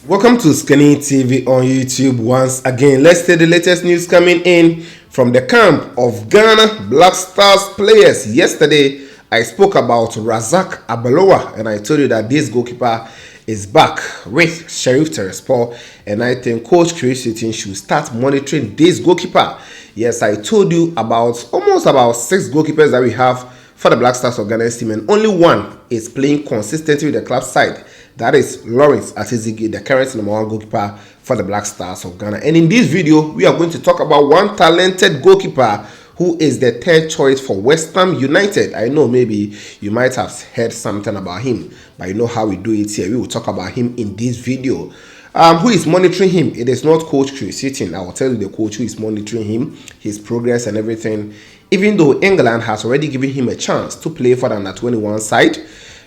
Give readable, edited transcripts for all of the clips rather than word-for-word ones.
Welcome to OSIKANI TV on YouTube once again. Let's see the latest news coming in from the camp of Ghana Black Stars players. Yesterday, I spoke about Razak Abalowa and I told you that this goalkeeper is back with Sheriff Terespor, and I think Coach Chris Sitting should start monitoring this goalkeeper. Yes, I told you about almost about 6 goalkeepers that we have for the Black Stars of Ghana's team, and only one is playing consistently with the club side. That is Lawrence Atizigi, the current #1 goalkeeper for the Black Stars of Ghana. And in this video, we are going to talk about one talented goalkeeper who is the 3rd choice for West Ham United. I know maybe you might have heard something about him, but you know how we do it here. We will talk about him in this video. Who is monitoring him? It is not Coach Chris Sitting. I will tell you the coach who is monitoring him, his progress and everything. Even though England has already given him a chance to play for the under-21 side.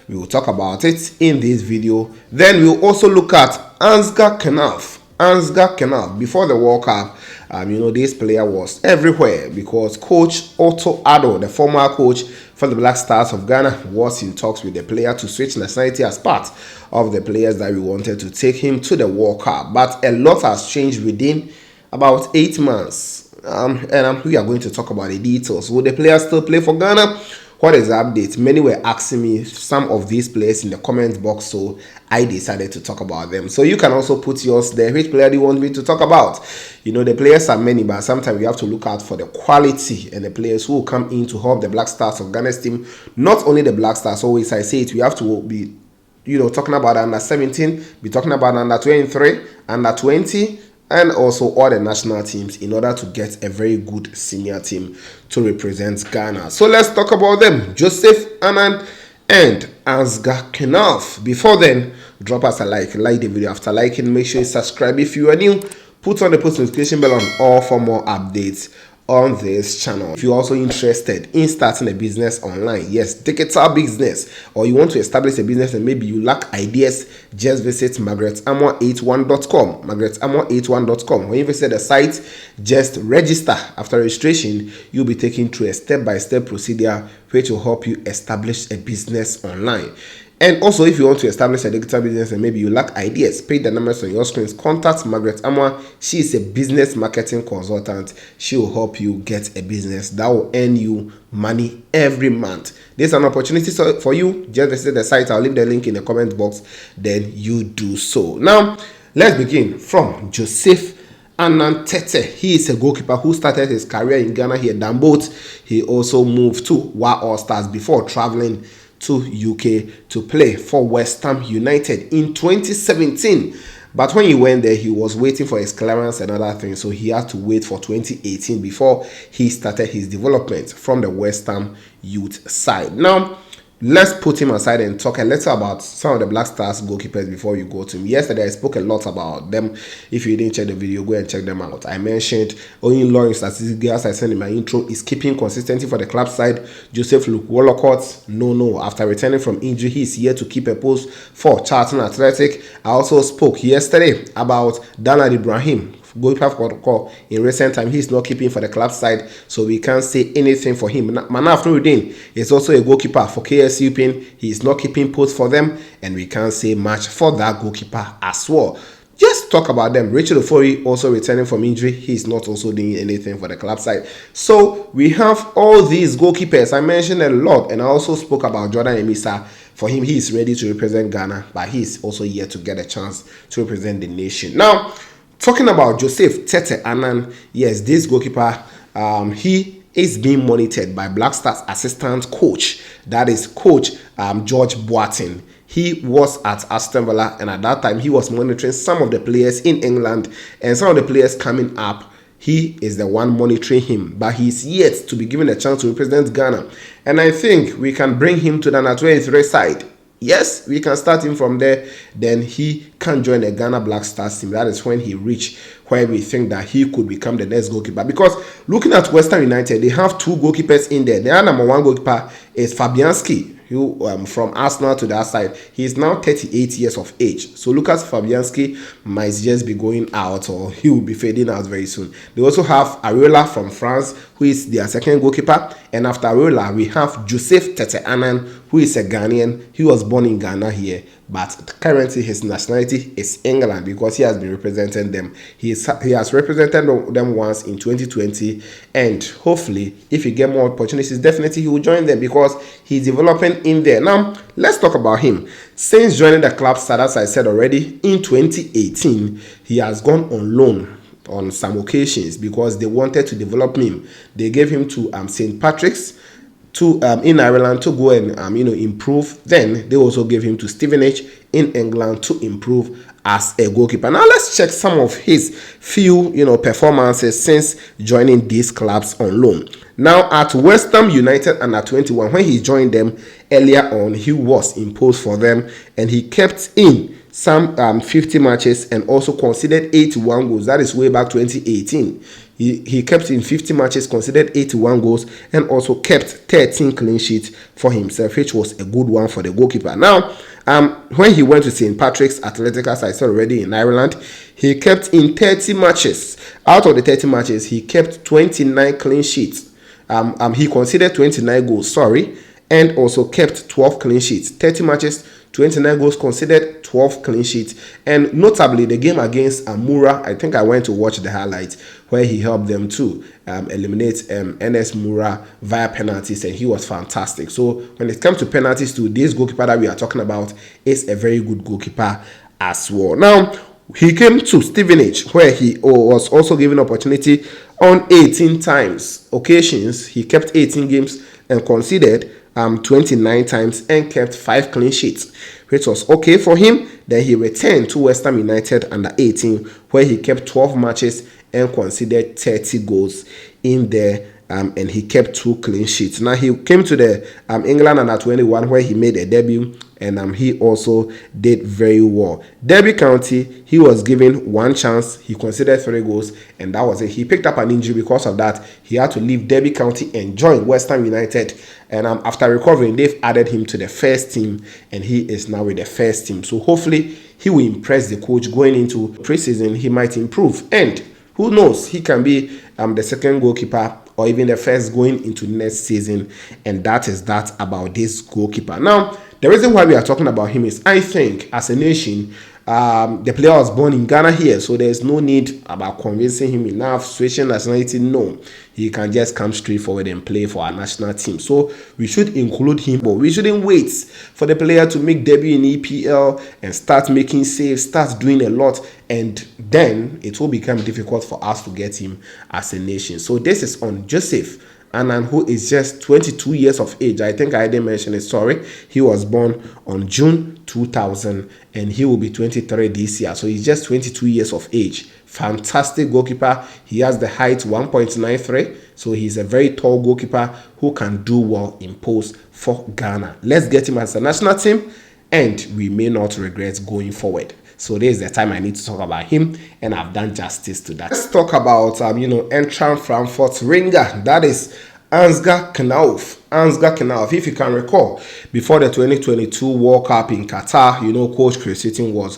We will talk about it in this video. Then we will also look at Ansgar Knauff. Ansgar Knauff, before the World Cup, this player was everywhere because Coach Otto Addo, the former coach for the Black Stars of Ghana, was in talks with the player to switch nationality as part of the players that we wanted to take him to the World Cup. But a lot has changed within about 8 months. We are going to talk about the details. Will the players still play for Ghana? What is the update? Many were asking me some of these players in the comment box, so I decided to talk about them. So you can also put yours there. Which player do you want me to talk about? The players are many, but sometimes we have to look out for the quality and the players who will come in to help the Black Stars of Ghana's team. Not only the Black Stars, always I say it, we have to be, talking about under 17, be talking about under 23, under 20, and also all the national teams in order to get a very good senior team to represent Ghana. So let's talk about them. Joseph Anand and Ansgar Knauff. Before then, drop us a like the video. After liking, make sure you subscribe if you are new. Put on the post notification bell on all for more updates on this channel. If you're also interested in starting a business online, yes, digital business, or you want to establish a business and maybe you lack ideas, just visit margaretamo81.com. margaretamo81.com. When you visit the site, just register. After registration, you'll be taken through a step-by-step procedure which will help you establish a business online. And also, if you want to establish a digital business and maybe you lack ideas, pay the numbers on your screens. Contact Margaret Amwa. She is a business marketing consultant. She will help you get a business that will earn you money every month. There's an opportunity for you. Just visit the site. I'll leave the link in the comment box. Then you do so. Now, let's begin from Joseph Anand Tete. He is a goalkeeper who started his career in Ghana here, Dambot. He also moved to WA All Stars before traveling to UK to play for West Ham United in 2017. But when he went there, he was waiting for his clearance and other things, so he had to wait for 2018 before he started his development from the West Ham youth side. Now, let's put him aside and talk a little about some of the Black Stars goalkeepers before you go to him. Yesterday, I spoke a lot about them. If you didn't check the video, go and check them out. I mentioned only Lawrence Atizigi, as I said in my intro, is keeping consistency for the club side. Joseph Luke Wollacott, no. After returning from injury, he is here to keep a post for Charlton Athletic. I also spoke yesterday about Danlad Ibrahim, goalkeeper in recent time. He's not keeping for the club side, so we can't say anything for him. Manaf Nuruddin is also a goalkeeper for KSU Pin. He is not keeping posts for them, and we can't say much for that goalkeeper as well. Just talk about them. Richard Ofori also returning from injury. He's not also doing anything for the club side. So we have all these goalkeepers. I mentioned a lot, and I also spoke about Jordan Emisa. For him, he is ready to represent Ghana, but he's also here to get a chance to represent the nation. Now, talking about Joseph Tete Anand, yes, this goalkeeper, he is being monitored by Black Stars assistant coach. That is Coach George Boateng. He was at Aston Villa, and at that time, he was monitoring some of the players in England and some of the players coming up. He is the one monitoring him, but he's yet to be given a chance to represent Ghana. And I think we can bring him to the under-23 side. Yes, we can start him from there. Then he can join the Ghana Black Stars team. That is when he reach where we think that he could become the next goalkeeper. Because looking at West Ham United, they have 2 goalkeepers in there. Their #1 goalkeeper is Fabianski, who from Arsenal to that side. He is now 38 years of age. So Lucas Fabianski might just be going out, or he will be fading out very soon. They also have Areola from France, who is their second goalkeeper. And after Areola, we have Joseph Tete Anan, who is a Ghanaian. He was born in Ghana here, but currently his nationality is England because he has been representing them. He has represented them once in 2020, and hopefully, if he get more opportunities, definitely he will join them because he's developing in there. Now, let's talk about him. Since joining the club, as I said already, in 2018, he has gone on loan on some occasions because they wanted to develop him. They gave him to St. Patrick's in Ireland to go and improve. Then they also gave him to Stevenage in England to improve as a goalkeeper. Now let's check some of his few performances since joining these clubs on loan. Now at West Ham United under 21, when he joined them earlier on, he was imposed for them and he kept in some 50 matches and also conceded 81 goals. That is way back 2018. He kept in 50 matches, conceded 81 goals, and also kept 13 clean sheets for himself, which was a good one for the goalkeeper. Now, when he went to St. Patrick's Athletic, as I said already, in Ireland, he kept in 30 matches. Out of the 30 matches, he kept 29 clean sheets. He conceded 29 goals, and also kept 12 clean sheets. 30 matches, 29 goals conceded, 12 clean sheets. And notably, the game against Amura, I think I went to watch the highlights where he helped them to eliminate NS Mura via penalties, and he was fantastic. So when it comes to penalties too, this goalkeeper that we are talking about is a very good goalkeeper as well. Now, he came to Stevenage where he was also given opportunity on 18 times occasions. He kept 18 games and conceded 29 times and kept 5 clean sheets, which was okay for him. Then he returned to West Ham United under 18, where he kept 12 matches and conceded 30 goals in there, and he kept 2 clean sheets. Now he came to the England under 21, where he made a debut, and he also did very well. Derby County, he was given 1 chance. He conceded 3 goals, and that was it. He picked up an injury. Because of that, he had to leave Derby County and join West Ham United. And after recovering, they've added him to the first team, and he is now with the first team. So hopefully, he will impress the coach going into preseason. He might improve, and who knows, he can be the second goalkeeper or even the first going into next season. And that is that about this goalkeeper. Now, the reason why we are talking about him is, I think, as a nation, the player was born in Ghana here, so there's no need about convincing him enough, switching nationality. No, he can just come straight forward and play for our national team. So we should include him, but we shouldn't wait for the player to make debut in EPL and start making saves, start doing a lot, and then it will become difficult for us to get him as a nation. So this is on Joseph Anan, who is just 22 years of age. I think I didn't mention it, He was born on June 2000, and he will be 23 this year. So he's just 22 years of age. Fantastic goalkeeper. He has the height 1.93, so he's a very tall goalkeeper who can do well in post for Ghana. Let's get him as a national team, and we may not regret going forward. So this is the time I need to talk about him, and I've done justice to that. Let's talk about Eintracht Frankfurt winger. That is Ansgar Knauff. Ansgar Knauff, if you can recall, before the 2022 World Cup in Qatar, Coach Chris Hughton was,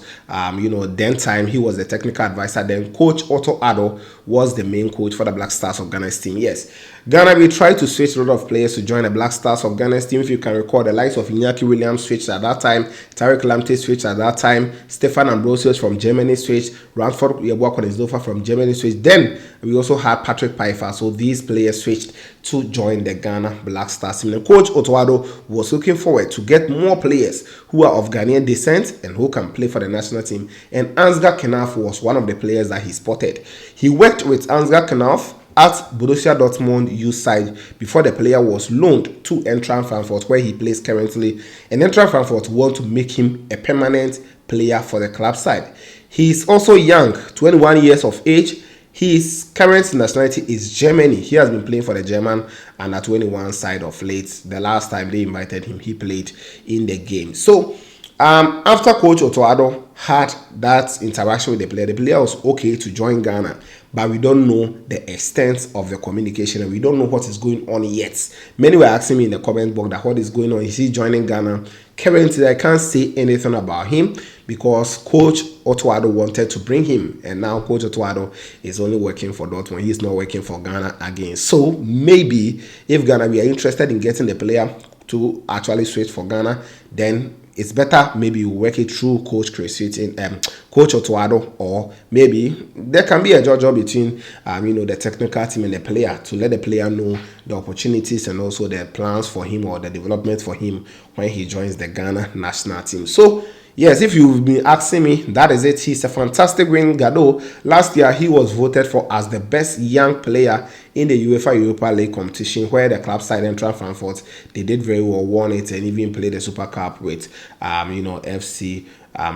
then time he was the technical advisor. Then Coach Otto Addo was the main coach for the Black Stars of Ghana's team. Yes, Ghana, we tried to switch a lot of players to join the Black Stars of Ghana's team. If you can recall, the likes of Iñaki Williams switched at that time, Tariq Lamptey switched at that time, Stefan Ambrosius from Germany switched, Ranford Yeboah from Germany switched. Then we also had Patrick Pfeiffer. So these players switched to join the Ghana Black Stars team. And Coach Otto Addo was looking forward to get more players who are of Ghanaian descent and who can play for the national team. And Ansgar Knauff was one of the players that he spotted. He worked with Ansgar Knauff at Borussia Dortmund youth side before the player was loaned to Eintracht Frankfurt, where he plays currently. And Eintracht Frankfurt want to make him a permanent player for the club side. He is also young, 21 years of age. His current nationality is Germany. He has been playing for the German under 21 side of late. The last time they invited him, he played in the game. So After Coach Otoado had that interaction with the player was okay to join Ghana, but we don't know the extent of the communication and we don't know what is going on yet. Many were asking me in the comment box that what is going on, is he joining Ghana? Currently, I can't say anything about him because Coach Otoado wanted to bring him, and now Coach Otoado is only working for Dortmund. He's not working for Ghana again. So maybe if Ghana we are interested in getting the player to actually switch for Ghana, then it's better maybe you work it through Coach Chris Coach Otoado, or maybe there can be a judge between the technical team and the player to let the player know the opportunities and also the plans for him or the development for him when he joins the Ghana national team. So yes, if you've been asking me, that is it. He's a fantastic wing Gado. Last year, he was voted for as the best young player in the UEFA Europa League competition, where the club side Eintracht Frankfurt, they did very well, won it, and even played the Super Cup with, FC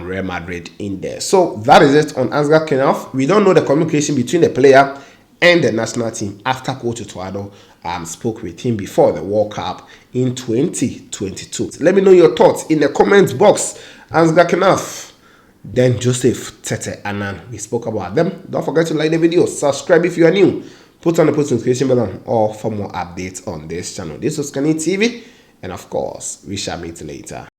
Real Madrid in there. So that is it on Ansgar Knauff. We don't know the communication between the player and the national team after Coach Otoado spoke with him before the World Cup in 2022. Let me know your thoughts in the comments box. Ansgar Knauff, then Joseph Tete Anan. We spoke about them. Don't forget to like the video, subscribe if you are new, put on the post notification button or for more updates on this channel. This was OSIKANI TV, and of course, we shall meet later.